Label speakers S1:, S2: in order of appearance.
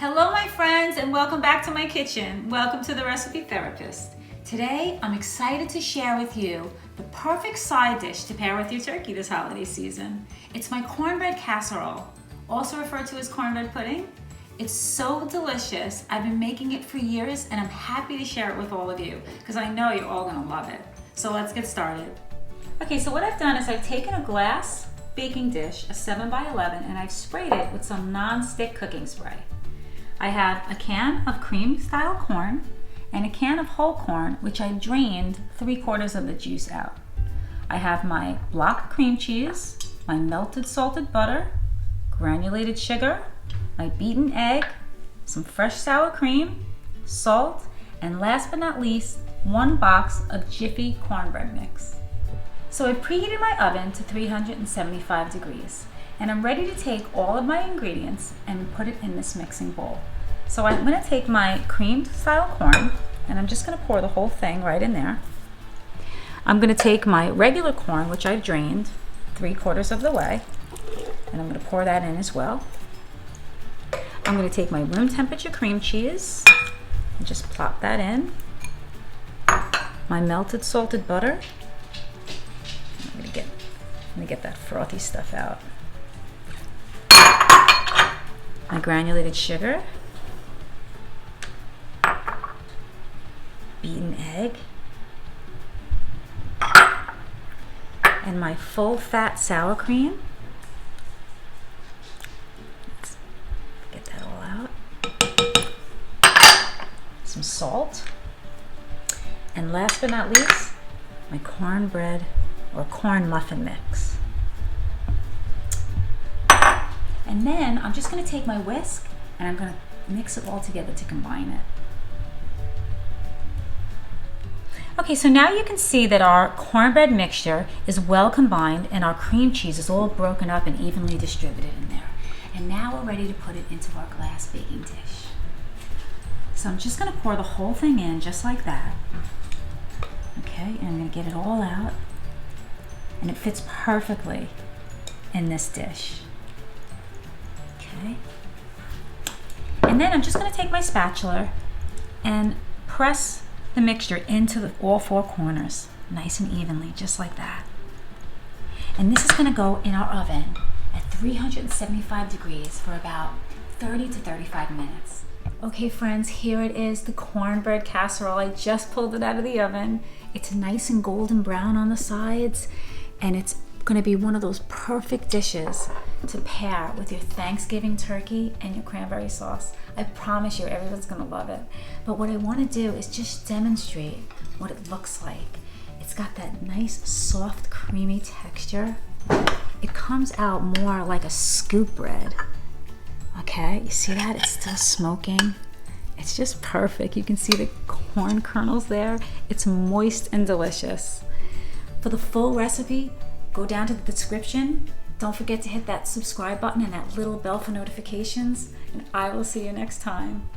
S1: Hello my friends, and welcome back to my kitchen. Welcome to the Recipe Therapist. Today I'm excited to share with you the perfect side dish to pair with your turkey this holiday season. It's my cornbread casserole, also referred to as cornbread pudding. It's so delicious. I've been making it for years and I'm happy to share it with all of you because I know you're all gonna love it. So let's get started. Okay, so what I've done is I've taken a glass baking dish, a 7x11, and I've sprayed it with some non-stick cooking spray. I have a can of cream style corn and a can of whole corn, which I drained 3/4 of the juice out. I have my block cream cheese, my melted salted butter, granulated sugar, my beaten egg, some fresh sour cream, salt, and last but not least, 1 box of Jiffy cornbread mix. So I preheated my oven to 375 degrees, and I'm ready to take all of my ingredients and put it in this mixing bowl. So I'm gonna take my cream style corn, and I'm just gonna pour the whole thing right in there. I'm gonna take my regular corn, which I've drained 3/4 of the way, and I'm gonna pour that in as well. I'm gonna take my room temperature cream cheese and just plop that in. My melted salted butter. Let me get that frothy stuff out. My granulated sugar, beaten egg, and my full fat sour cream. Let's get that all out. Some salt, and last but not least, my cornbread or corn muffin mix. And then I'm just gonna take my whisk and I'm gonna mix it all together to combine it. Okay, so now you can see that our cornbread mixture is well combined and our cream cheese is all broken up and evenly distributed in there. And now we're ready to put it into our glass baking dish. So I'm just gonna pour the whole thing in just like that. Okay, and I'm gonna get it all out. And it fits perfectly in this dish. Okay. And then I'm just gonna take my spatula and press the mixture into all 4 corners, nice and evenly, just like that. And this is gonna go in our oven at 375 degrees for about 30 to 35 minutes. Okay friends, here it is, the cornbread casserole. I just pulled it out of the oven. It's nice and golden brown on the sides, and it's gonna be one of those perfect dishes to pair with your Thanksgiving turkey and your cranberry sauce. I promise you, everyone's gonna love it. But what I wanna do is just demonstrate what it looks like. It's got that nice, soft, creamy texture. It comes out more like a scoop bread. Okay, you see that? It's still smoking. It's just perfect. You can see the corn kernels there. It's moist and delicious. For the full recipe, go down to the description. Don't forget to hit that subscribe button and that little bell for notifications, and I will see you next time.